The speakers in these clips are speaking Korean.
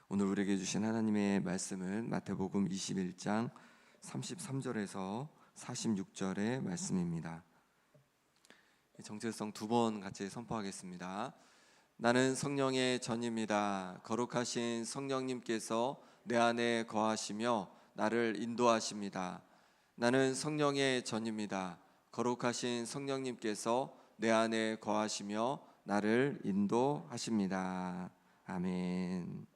오늘 우리에게 주신 하나님의 말씀은 마태복음 21장 33절에서 46절의 말씀입니다. 정체성 두 번 같이 선포하겠습니다. 나는 성령의 전입니다. 거룩하신 성령님께서 내 안에 거하시며 나를 인도하십니다. 나는 성령의 전입니다. 거룩하신 성령님께서 내 안에 거하시며 나를 인도하십니다. 아멘.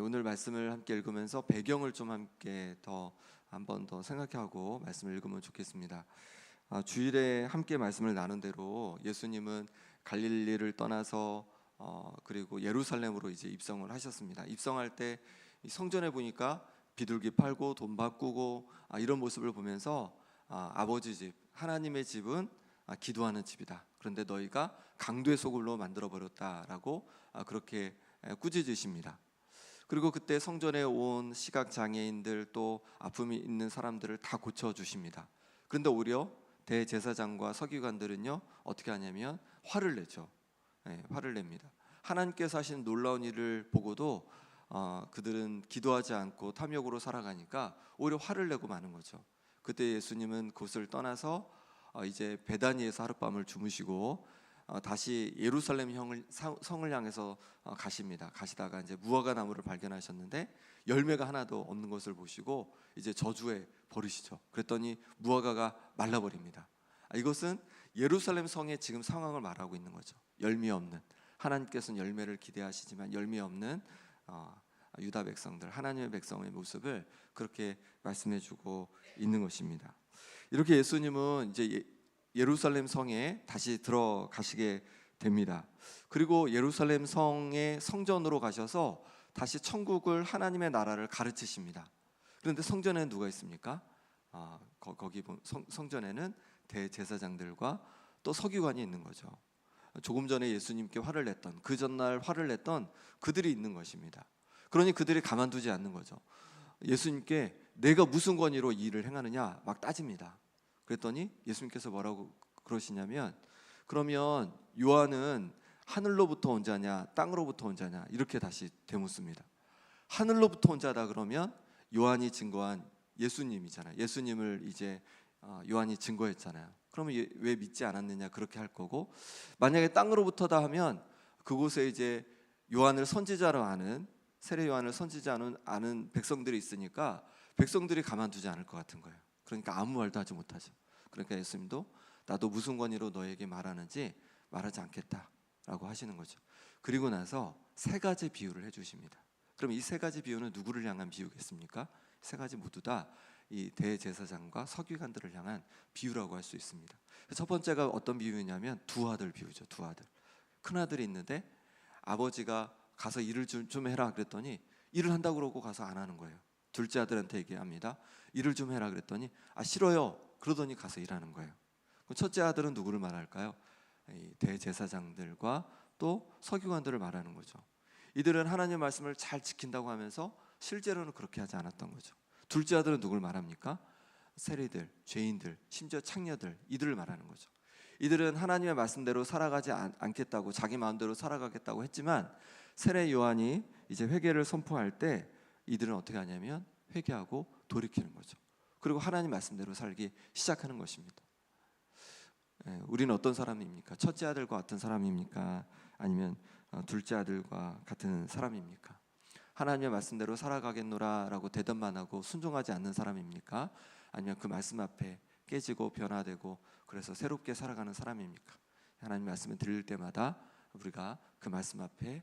오늘 말씀을 함께 읽으면서 배경을 좀 함께 한 번 더 생각하고 말씀을 읽으면 좋겠습니다. 주일에 함께 말씀을 나눈 대로 예수님은 갈릴리를 떠나서 그리고 예루살렘으로 이제 입성을 하셨습니다. 입성할 때 성전에 보니까 비둘기 팔고 돈 바꾸고 이런 모습을 보면서 아버지 집, 하나님의 집은 기도하는 집이다. 그런데 너희가 강도의 소굴로 만들어 버렸다라고 그렇게 꾸짖으십니다. 그리고 그때 성전에 온 시각 장애인들 또 아픔이 있는 사람들을 다 고쳐 주십니다. 그런데 오히려 대제사장과 서기관들은요 어떻게 하냐면 화를 내죠. 화를 냅니다. 하나님께서 하신 놀라운 일을 보고도 그들은 기도하지 않고 탐욕으로 살아가니까 오히려 화를 내고 마는 거죠. 그때 예수님은 그곳을 떠나서 이제 베다니에서 하룻밤을 주무시고 다시 예루살렘 성을 향해서 가십니다. 가시다가 이제 무화과 나무를 발견하셨는데 열매가 하나도 없는 것을 보시고 이제 저주에 버리시죠. 그랬더니 무화과가 말라버립니다. 이것은 예루살렘 성의 지금 상황을 말하고 있는 거죠. 열매 없는, 하나님께서는 열매를 기대하시지만 열매 없는 유다 백성들, 하나님의 백성의 모습을 그렇게 말씀해주고 있는 것입니다. 이렇게 예수님은 이제 예루살렘 성에 다시 들어가시게 됩니다. 그리고 예루살렘 성의 성전으로 가셔서 다시 천국을, 하나님의 나라를 가르치십니다. 그런데 성전에는 누가 있습니까? 거기 성전에는 대제사장들과 또 서기관이 있는 거죠. 조금 전에 예수님께 화를 냈던, 그 전날 화를 냈던 그들이 있는 것입니다. 그러니 그들이 가만두지 않는 거죠. 예수님께 내가 무슨 권위로 이 일을 행하느냐 막 따집니다. 그랬더니 예수님께서 뭐라고 그러시냐면, 그러면 요한은 하늘로부터 온 자냐 땅으로부터 온 자냐 이렇게 다시 되묻습니다. 하늘로부터 온 자다 그러면 요한이 증거한 예수님이잖아요. 예수님을 이제 요한이 증거했잖아요. 그러면 왜 믿지 않았느냐 그렇게 할 거고, 만약에 땅으로부터다 하면 그곳에 이제 요한을 선지자로 아는, 세례 요한을 선지자로 아는 백성들이 있으니까 백성들이 가만두지 않을 것 같은 거예요. 그러니까 아무 말도 하지 못하죠. 그러니까 예수님도 나도 무슨 권위로 너에게 말하는지 말하지 않겠다라고 하시는 거죠. 그리고 나서 세 가지 비유를 해주십니다. 그럼 이 세 가지 비유는 누구를 향한 비유겠습니까? 세 가지 모두 다 이 대제사장과 서기관들을 향한 비유라고 할 수 있습니다. 첫 번째가 어떤 비유냐면 두 아들 비유죠. 두 아들. 큰 아들이 있는데 아버지가 가서 일을 좀 해라 그랬더니 일을 한다고 그러고 가서 안 하는 거예요. 둘째 아들한테 얘기합니다. 일을 좀 해라 그랬더니 싫어요. 그러더니 가서 일하는 거예요. 첫째 아들은 누구를 말할까요? 대제사장들과 또 서기관들을 말하는 거죠. 이들은 하나님의 말씀을 잘 지킨다고 하면서 실제로는 그렇게 하지 않았던 거죠. 둘째 아들은 누구를 말합니까? 세리들, 죄인들, 심지어 창녀들, 이들을 말하는 거죠. 이들은 하나님의 말씀대로 살아가지 않겠다고, 자기 마음대로 살아가겠다고 했지만 세례 요한이 이제 회개를 선포할 때 이들은 어떻게 하냐면 회개하고 돌이키는 거죠. 그리고 하나님 말씀대로 살기 시작하는 것입니다. 우리는 어떤 사람입니까? 첫째 아들과 같은 사람입니까? 아니면 둘째 아들과 같은 사람입니까? 하나님의 말씀대로 살아가겠노라 라고 대답만 하고 순종하지 않는 사람입니까? 아니면 그 말씀 앞에 깨지고 변화되고 그래서 새롭게 살아가는 사람입니까? 하나님 말씀을 들을 때마다 우리가 그 말씀 앞에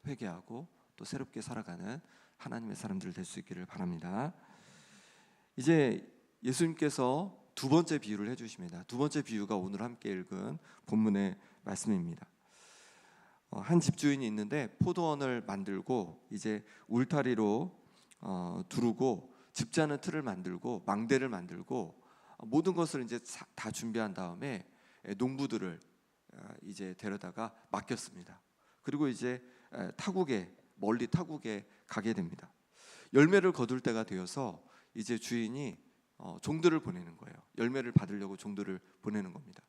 회개하고 또 새롭게 살아가는 하나님의 사람들 될 수 있기를 바랍니다. 이제 예수님께서 두 번째 비유를 해주십니다. 두 번째 비유가 오늘 함께 읽은 본문의 말씀입니다. 한 집주인이 있는데 포도원을 만들고 이제 울타리로 두르고 집자는 틀을 만들고 망대를 만들고 모든 것을 이제 다 준비한 다음에 농부들을 이제 데려다가 맡겼습니다. 그리고 이제 멀리 타국에 가게 됩니다. 열매를 거둘 때가 되어서 이제 주인이 종들을 보내는 거예요. 열매를 받으려고 종들을 보내는 겁니다.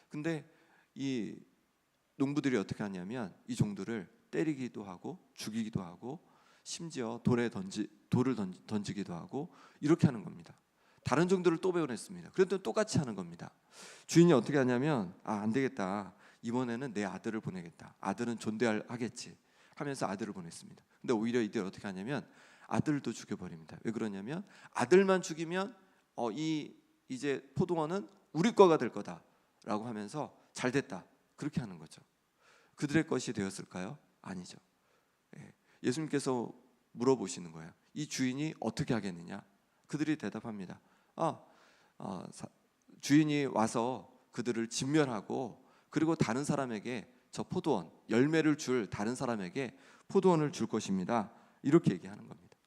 근데 이 농부들이 어떻게 하냐면 이 종들을 때리기도 하고 죽이기도 하고 심지어 돌을 던지기도 하고 이렇게 하는 겁니다. 다른 종들을 또 배워냈습니다. 그런데 똑같이 하는 겁니다. 주인이 어떻게 하냐면 안 되겠다. 이번에는 내 아들을 보내겠다. 아들은 존대하겠지 하면서 아들을 보냈습니다. 근데 오히려 이들 어떻게 하냐면 아들도 죽여버립니다. 왜 그러냐면 아들만 죽이면 이제 포도원은 우리 거가 될 거다라고 하면서 잘 됐다 그렇게 하는 거죠. 그들의 것이 되었을까요? 아니죠. 예수님께서 물어보시는 거예요. 이 주인이 어떻게 하겠느냐? 그들이 대답합니다. 주인이 와서 그들을 진멸하고 그리고 다른 사람에게 저 포도원 열매를 줄 다른 사람에게 포도원을 줄 것입니다. 이렇게 얘기하는 겁니다.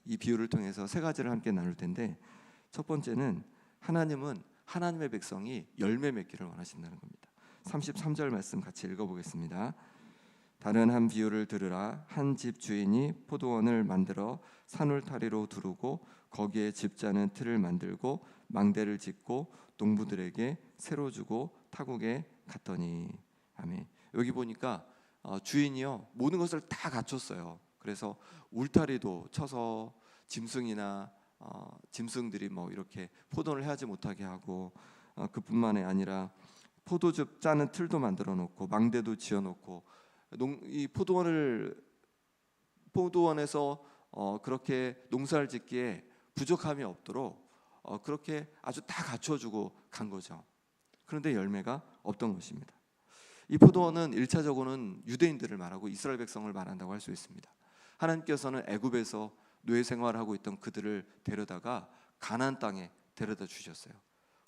이 비유를 통해서 세 가지를 함께 나눌 텐데 첫 번째는 하나님은 하나님의 백성이 열매 맺기를 원하신다는 겁니다. 33절 말씀 같이 읽어보겠습니다. 다른 한 비유를 들으라. 한 집 주인이 포도원을 만들어 산울타리로 두르고 거기에 집자는 틀을 만들고 망대를 짓고 농부들에게 새로 주고 타국에 갔더니. 아멘. 여기 보니까 주인이요 모든 것을 다 갖췄어요. 그래서 울타리도 쳐서 짐승들이 뭐 이렇게 포도를 해하지 못하게 하고 그뿐만이 아니라 포도즙 짜는 틀도 만들어 놓고 망대도 지어 놓고 이 포도원에서 그렇게 농사를 짓기에 부족함이 없도록 그렇게 아주 다 갖춰주고 간 거죠. 그런데 열매가 없던 것입니다. 이 포도원은 1차적으로는 유대인들을 말하고 이스라엘 백성을 말한다고 할 수 있습니다. 하나님께서는 애굽에서 노예 생활하고 있던 그들을 데려다가 가나안 땅에 데려다 주셨어요.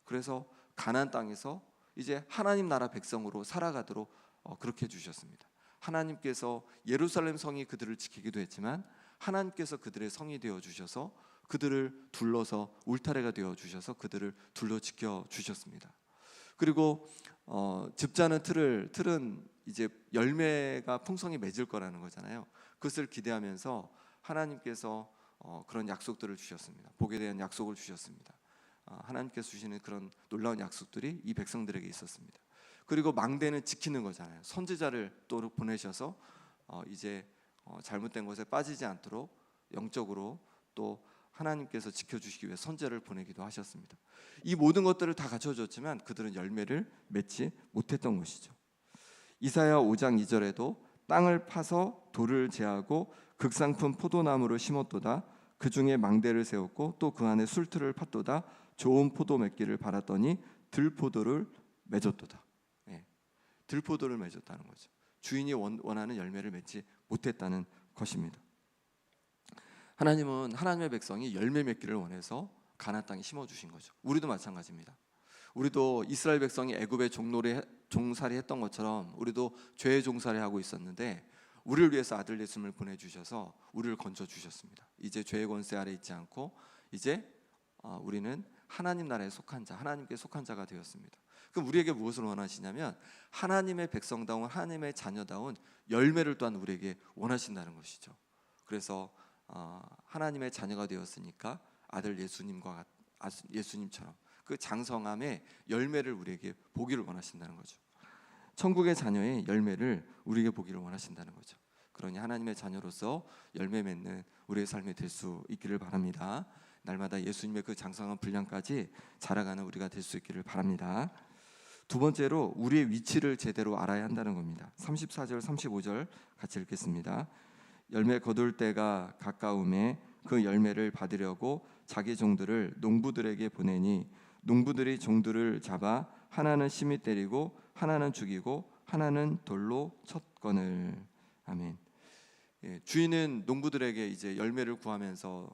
그래서 가나안 땅에서 이제 하나님 나라 백성으로 살아가도록 그렇게 해주셨습니다. 하나님께서 예루살렘 성이 그들을 지키기도 했지만 하나님께서 그들의 성이 되어 주셔서 그들을 둘러서 울타리가 되어 주셔서 그들을 둘러 지켜 주셨습니다. 그리고 즙자는 틀은 이제 열매가 풍성히 맺을 거라는 거잖아요. 그것을 기대하면서 하나님께서 그런 약속들을 주셨습니다. 복에 대한 약속을 주셨습니다. 하나님께서 주시는 그런 놀라운 약속들이 이 백성들에게 있었습니다. 그리고 망대는 지키는 거잖아요. 선지자를 또 보내셔서 이제 잘못된 것에 빠지지 않도록 영적으로 또 하나님께서 지켜주시기 위해 선지자를 보내기도 하셨습니다. 이 모든 것들을 다 갖춰줬지만 그들은 열매를 맺지 못했던 것이죠. 이사야 5장 2절에도 땅을 파서 돌을 제하고 극상품 포도나무를 심었도다. 그 중에 망대를 세웠고 또 그 안에 술틀을 팠도다. 좋은 포도 맺기를 바랐더니 들포도를 맺었도다. 들포도를 맺었다는 거죠. 주인이 원하는 열매를 맺지 못했다는 것입니다. 하나님은 하나님의 백성이 열매 맺기를 원해서 가나안 땅에 심어주신 거죠. 우리도 마찬가지입니다. 우리도 이스라엘 백성이 애굽에 종살이 했던 것처럼 우리도 죄의 종살이 하고 있었는데 우리를 위해서 아들 예수님을 보내주셔서 우리를 건져주셨습니다. 이제 죄의 권세 아래 있지 않고 이제 우리는 하나님 나라에 속한 자, 하나님께 속한 자가 되었습니다. 그럼 우리에게 무엇을 원하시냐면 하나님의 백성다운 하나님의 자녀다운 열매를 또한 우리에게 원하신다는 것이죠. 그래서 하나님의 자녀가 되었으니까 아들 예수님처럼 그 장성함의 열매를 우리에게 보기를 원하신다는 거죠. 천국의 자녀의 열매를 우리에게 보기를 원하신다는 거죠. 그러니 하나님의 자녀로서 열매 맺는 우리의 삶이 될 수 있기를 바랍니다. 날마다 예수님의 그 장성한 분량까지 자라가는 우리가 될 수 있기를 바랍니다. 두 번째로 우리의 위치를 제대로 알아야 한다는 겁니다. 34절 35절 같이 읽겠습니다. 열매 거둘 때가 가까움에 그 열매를 받으려고 자기 종들을 농부들에게 보내니 농부들이 종들을 잡아 하나는 심히 때리고 하나는 죽이고 하나는 돌로 쳤거늘. 아멘. 주인은 농부들에게 이제 열매를 구하면서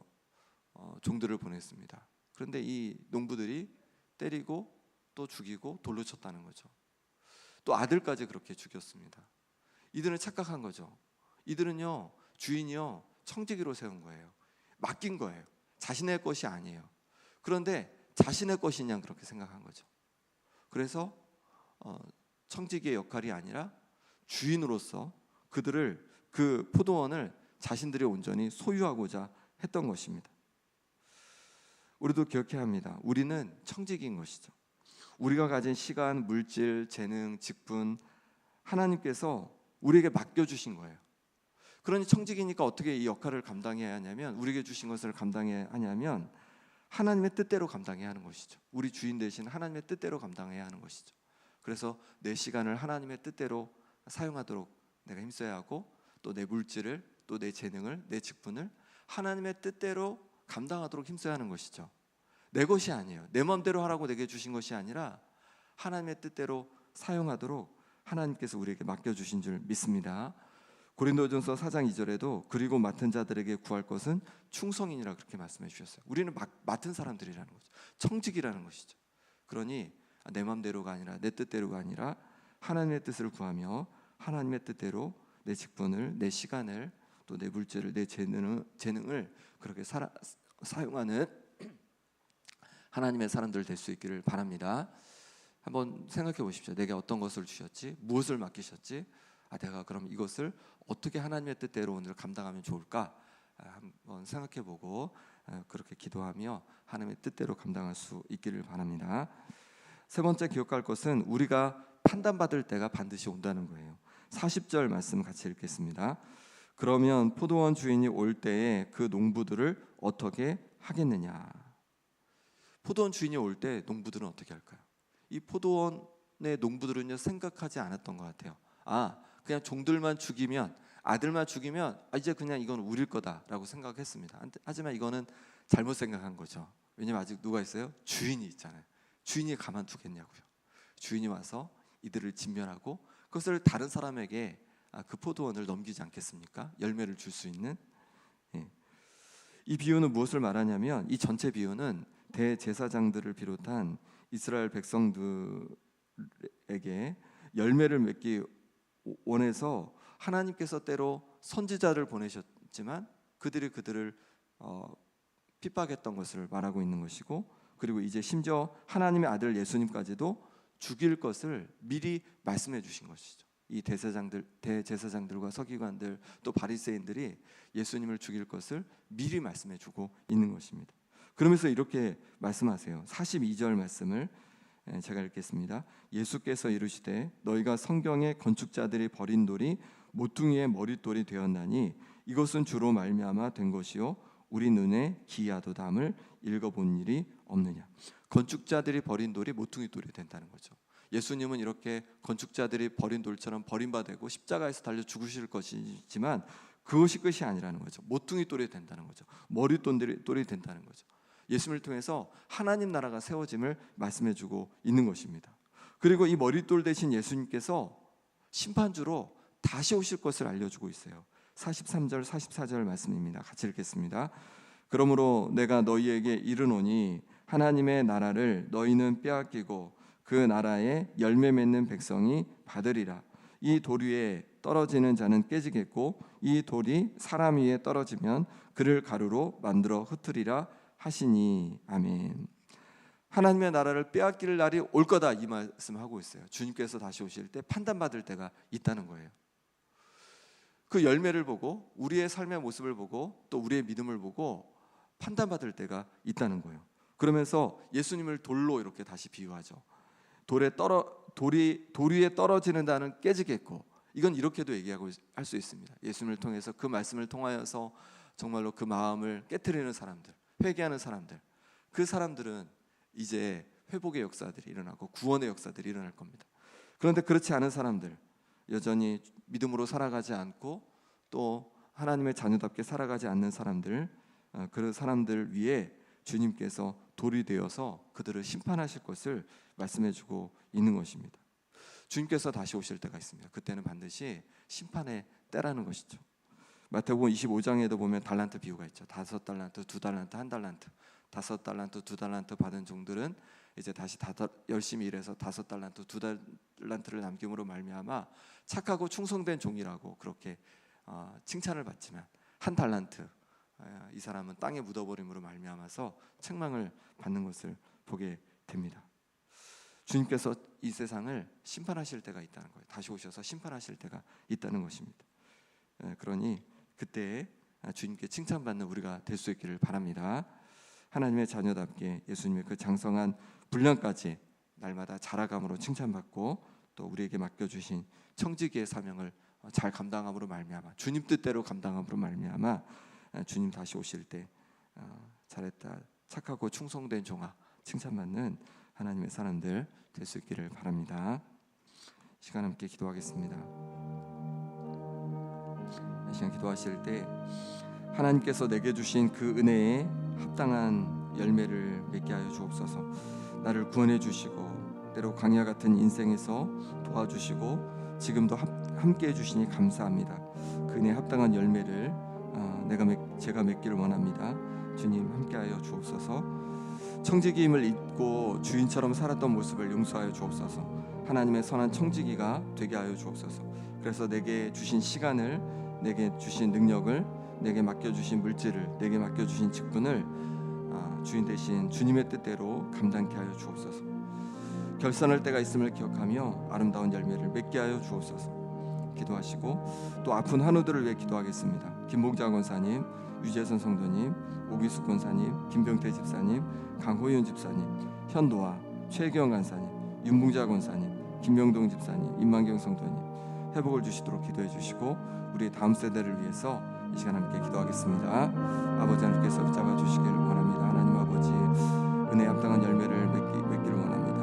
종들을 보냈습니다. 그런데 이 농부들이 때리고 또 죽이고 돌로 쳤다는 거죠. 또 아들까지 그렇게 죽였습니다. 이들은 착각한 거죠. 이들은요 주인이요 청지기로 세운 거예요. 맡긴 거예요. 자신의 것이 아니에요. 그런데 자신의 것이냐 그렇게 생각한 거죠. 그래서 청지기의 역할이 아니라 주인으로서 그들을 그 포도원을 자신들이 온전히 소유하고자 했던 것입니다. 우리도 기억해야 합니다. 우리는 청지기인 것이죠. 우리가 가진 시간, 물질, 재능, 직분 하나님께서 우리에게 맡겨주신 거예요. 그러니 청직이니까 어떻게 이 역할을 감당해야 하냐면, 우리에게 주신 것을 감당해야 하냐면 하나님의 뜻대로 감당해야 하는 것이죠. 우리 주인 대신 하나님의 뜻대로 감당해야 하는 것이죠. 그래서 내 시간을 하나님의 뜻대로 사용하도록 내가 힘써야 하고, 또 내 물질을, 또 내 재능을, 내 직분을 하나님의 뜻대로 감당하도록 힘써야 하는 것이죠. 내 것이 아니에요. 내 마음대로 하라고 내게 주신 것이 아니라 하나님의 뜻대로 사용하도록 하나님께서 우리에게 맡겨주신 줄 믿습니다. 고린도전서 4장 2절에도 그리고 맡은 자들에게 구할 것은 충성이니라 그렇게 말씀해 주셨어요. 우리는 맡은 사람들이라는 거죠. 청직이라는 것이죠. 그러니 내 마음대로가 아니라, 내 뜻대로가 아니라 하나님의 뜻을 구하며 하나님의 뜻대로 내 직분을, 내 시간을, 또 내 물질을, 내 재능을 그렇게 사용하는 하나님의 사람들 될 수 있기를 바랍니다. 한번 생각해 보십시오. 내게 어떤 것을 주셨지? 무엇을 맡기셨지? 내가 그럼 이것을 어떻게 하나님의 뜻대로 오늘 감당하면 좋을까? 한번 생각해 보고 그렇게 기도하며 하나님의 뜻대로 감당할 수 있기를 바랍니다. 세 번째 기억할 것은 우리가 판단받을 때가 반드시 온다는 거예요. 40절 말씀 같이 읽겠습니다. 그러면 포도원 주인이 올 때에 그 농부들을 어떻게 하겠느냐? 포도원 주인이 올 때 농부들은 어떻게 할까요? 이 포도원의 농부들은요, 생각하지 않았던 것 같아요. 그냥 종들만 죽이면, 아들만 죽이면 이제 그냥 이건 우릴 거다라고 생각했습니다. 하지만 이거는 잘못 생각한 거죠. 왜냐면 아직 누가 있어요? 주인이 있잖아요. 주인이 가만두겠냐고요. 주인이 와서 이들을 진멸하고 그것을 다른 사람에게 그 포도원을 넘기지 않겠습니까? 열매를 줄 수 있는. 이 비유는 무엇을 말하냐면, 이 전체 비유는 대제사장들을 비롯한 이스라엘 백성들에게 열매를 맺기 원해서 하나님께서 때로 선지자를 보내셨지만 그들을 핍박했던 것을 말하고 있는 것이고, 그리고 이제 심지어 하나님의 아들 예수님까지도 죽일 것을 미리 말씀해 주신 것이죠. 이 대제사장들과 서기관들, 또 바리새인들이 예수님을 죽일 것을 미리 말씀해 주고 있는 것입니다. 그러면서 이렇게 말씀하세요. 42절 말씀을 제가 읽겠습니다. 예수께서 이르시되 너희가 성경의 건축자들이 버린 돌이 모퉁이의 머릿돌이 되었나니 이것은 주로 말미암아 된 것이요 우리 눈에 기이하도담을 읽어본 일이 없느냐. 건축자들이 버린 돌이 모퉁이 돌이 된다는 거죠. 예수님은 이렇게 건축자들이 버린 돌처럼 버림받고 십자가에서 달려 죽으실 것이지만 그것이 끝이 아니라는 거죠. 모퉁이 돌이 된다는 거죠. 머릿돌이 된다는 거죠. 예수님을 통해서 하나님 나라가 세워짐을 말씀해주고 있는 것입니다. 그리고 이 머릿돌 대신 예수님께서 심판주로 다시 오실 것을 알려주고 있어요. 43절 44절 말씀입니다. 같이 읽겠습니다. 그러므로 내가 너희에게 이르노니 하나님의 나라를 너희는 빼앗기고 그 나라에 열매 맺는 백성이 받으리라. 이 돌 위에 떨어지는 자는 깨지겠고 이 돌이 사람 위에 떨어지면 그를 가루로 만들어 흩으리라 하시니. 아멘. 하나님의 나라를 빼앗길 날이 올 거다, 이 말씀하고 있어요. 주님께서 다시 오실 때 판단받을 때가 있다는 거예요. 그 열매를 보고, 우리의 삶의 모습을 보고, 또 우리의 믿음을 보고 판단받을 때가 있다는 거예요. 그러면서 예수님을 돌로 이렇게 다시 비유하죠. 돌 위에 떨어지는 자는 깨지겠고, 이건 이렇게도 얘기하고 할 수 있습니다. 예수님을 통해서, 그 말씀을 통하여서 정말로 그 마음을 깨트리는 사람들, 회개하는 사람들, 그 사람들은 이제 회복의 역사들이 일어나고 구원의 역사들이 일어날 겁니다. 그런데 그렇지 않은 사람들, 여전히 믿음으로 살아가지 않고 또 하나님의 자녀답게 살아가지 않는 사람들, 그 사람들 위에 주님께서 돌이 되어서 그들을 심판하실 것을 말씀해주고 있는 것입니다. 주님께서 다시 오실 때가 있습니다. 그때는 반드시 심판의 때라는 것이죠. 마태복음 25장에도 보면 달란트 비유가 있죠. 5달란트, 2달란트, 1달란트. 5달란트, 2달란트 받은 종들은 이제 다시 열심히 일해서 5달란트, 2달란트를 남김으로 말미암아 착하고 충성된 종이라고 그렇게 칭찬을 받지만, 1달란트, 이 사람은 땅에 묻어버림으로 말미암아서 책망을 받는 것을 보게 됩니다. 주님께서 이 세상을 심판하실 때가 있다는 거예요. 다시 오셔서 심판하실 때가 있다는 것입니다. 그러니 그때 주님께 칭찬받는 우리가 될 수 있기를 바랍니다. 하나님의 자녀답게 예수님의 그 장성한 분량까지 날마다 자라감으로 칭찬받고 또 우리에게 맡겨주신 청지기의 사명을 잘 감당함으로 말미암아, 주님 뜻대로 감당함으로 말미암아 주님 다시 오실 때 잘했다, 착하고 충성된 종아, 칭찬받는 하나님의 사람들 될 수 있기를 바랍니다. 시간 함께 기도하겠습니다. 이 시간 기도하실 때 하나님께서 내게 주신 그 은혜에 합당한 열매를 맺게 하여 주옵소서. 나를 구원해 주시고 때로 광야 같은 인생에서 도와주시고 지금도 함께 해주시니 감사합니다. 그 은혜에 합당한 열매를 제가 맺기를 원합니다. 주님 함께하여 주옵소서. 청지기임을 잊고 주인처럼 살았던 모습을 용서하여 주옵소서. 하나님의 선한 청지기가 되게 하여 주옵소서. 그래서 내게 주신 시간을, 내게 주신 능력을, 내게 맡겨주신 물질을, 내게 맡겨주신 직분을 주인 대신 주님의 뜻대로 감당케 하여 주옵소서. 결산할 때가 있음을 기억하며 아름다운 열매를 맺게 하여 주옵소서. 기도하시고 또 아픈 환우들을 위해 기도하겠습니다. 김봉자 권사님, 유재선 성도님, 오기숙 권사님, 김병태 집사님, 강호윤 집사님, 현도아, 최경 간사님, 윤봉자 권사님, 김명동 집사님, 임만경 성도님 회복을 주시도록 기도해 주시고 우리 다음 세대를 위해서 이 시간 함께 기도하겠습니다. 아버지 하나님께서 붙잡아 주시기를 원합니다. 하나님 아버지 은혜에 합당한 열매를 맺기를 원합니다.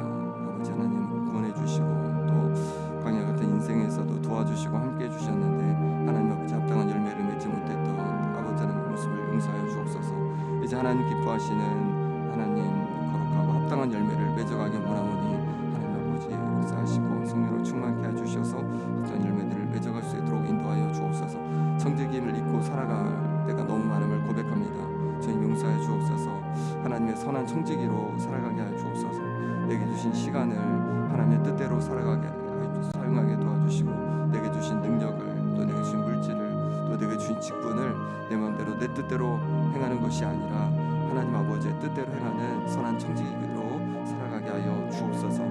아버지 하나님 구원해 주시고 또 광야 같은 인생에서도 도와주시고 함께 해주셨는데 하나님 아버지 합당한 열매를 맺지 못했던 아버지 하나님의 모습을 용서하여 주옵소서. 이제 하나님 기뻐하시는 하나님 거룩하고 합당한 열매를 맺어가기 원하오니 하나님 아버지 역사하시고 성령으로 충만케 해주셔서 어떤 열매들을 맺어갈 수 있도록 인도하여 주옵소서. 청지기임을 잊고 살아갈 때가 너무 많음을 고백합니다. 주님 용서하여 주옵소서. 하나님의 선한 청지기로 살아가게 하여 주옵소서. 내게 주신 시간을 하나님의 뜻대로 사용하게 도와주시고 내게 주신 능력을, 또 내게 주신 물질을, 또 내게 주신 직분을 내 마음대로 내 뜻대로 행하는 것이 아니라 하나님 아버지의 뜻대로 행하는 선한 청지기로 살아가게 하여 주옵소서.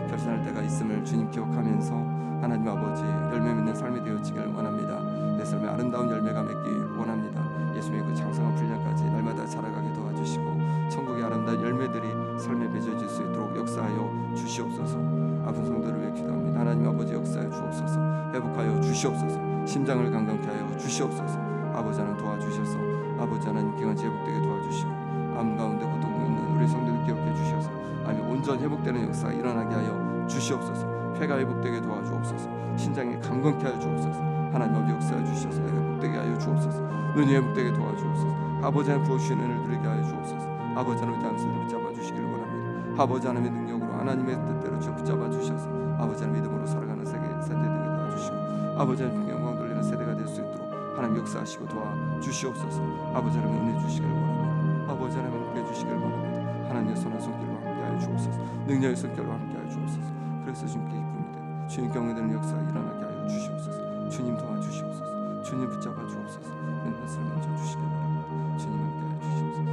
결산할 때가 있음을 주님 기억하면서 하나님 아버지 열매 맺는 삶이 되어지기를 원합니다. 내 삶에 아름다운 열매가 맺기 원합니다. 예수님의 그 장성한 분량까지 날마다 자라가게 도와주시고 천국의 아름다운 열매들이 삶에 맺어질 수 있도록 역사하여 주시옵소서. 아픈 성도를 위해 기도합니다. 하나님 아버지 역사하여 주옵소서. 회복하여 주시옵소서. 심장을 강건케 하여 주시옵소서. 아버지 하나님 도와주셔서 아버지 하나님 기관지 회복되게 도와주시고 암 가운데 고통 있는 우리 성도들 기억해 주셔서 아니 온전히 회복되는 역사가 일어나게 하여 주시옵소서. 폐가 회복되게 도와주옵소서. 신장이 강건케 하여 주옵소서. 하나님 아버지 역사해 주셔서 회복되게 하여 주옵소서. 눈이 회복되게 도와주옵소서. 아버지 하나님 부어주신 은혜를 누리게 하여 주옵소서. 아버지 하나님 다음 세대를 붙잡아 주시기를 원합니다. 아버지 하나님의 능력으로 하나님의 뜻대로 붙잡아 주셔서 아버지 하나님 믿음으로 살아가는 세대 되게 도와주시고 아버지 하나님 영광 돌리는 세대가 될 수 있도록 하나님 역사하시고 도와주시옵소서. 아버지 하나님 은혜 주시기를 원합니다. 아버지 하나님 함께 해주시기를 원합니다. 하나님의 선한 손길로 함께하여 주옵소서. 능력의 손길로 함께하여 주옵소서. 그래서 주님께 기쁩니다. 주님 경외되는 역사가 일어나게 하여 주시옵소서. 주님 도와주시옵소서. 주님 붙잡아 주옵소서. 은혜를 먼저 주시길 바랍니다. 주님 함께하여 주시옵소서.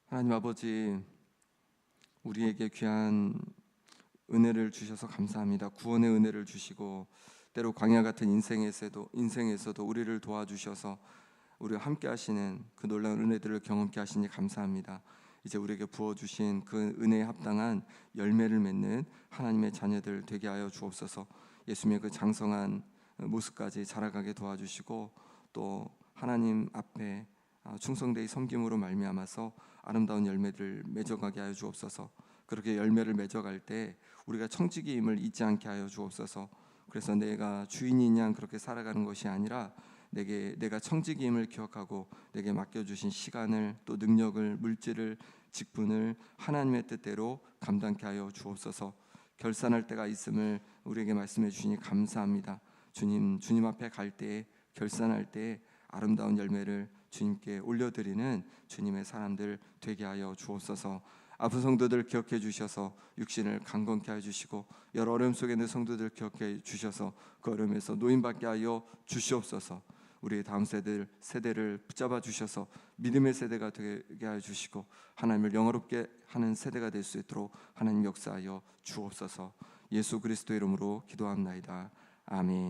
하나님 아버지 우리에게 귀한 은혜를 주셔서 감사합니다. 구원의 은혜를 주시고 때로 광야 같은 인생에서도 우리를 도와주셔서 우리와 함께 하시는 그 놀라운 은혜들을 경험케 하시니 감사합니다. 이제 우리에게 부어주신 그 은혜에 합당한 열매를 맺는 하나님의 자녀들 되게 하여 주옵소서. 예수님의 그 장성한 모습까지 자라가게 도와주시고 또 하나님 앞에 충성되이 섬김으로 말미암아서 아름다운 열매를 맺어가게 하여 주옵소서. 그렇게 열매를 맺어갈 때 우리가 청지기임을 잊지 않게 하여 주옵소서. 그래서 내가 주인인 양 그렇게 살아가는 것이 아니라 내가 청지기임을 기억하고 내게 맡겨주신 시간을, 또 능력을, 물질을, 직분을 하나님의 뜻대로 감당케 하여 주옵소서. 결산할 때가 있음을 우리에게 말씀해 주시니 감사합니다. 주님 앞에 갈 때, 결산할 때 아름다운 열매를 주님께 올려드리는 주님의 사람들 되게 하여 주옵소서. 아픈 성도들 기억해 주셔서 육신을 강건케 하여 주시고 여러 어려움 속에 있는 성도들 기억해 주셔서 그 어려움에서 노인받게 하여 주시옵소서. 우리의 다음 세대를 붙잡아 주셔서 믿음의 세대가 되게 하여 주시고 하나님을 영화롭게 하는 세대가 될 수 있도록 하나님 역사하여 주옵소서. 예수 그리스도의 이름으로 기도합나이다. 아멘.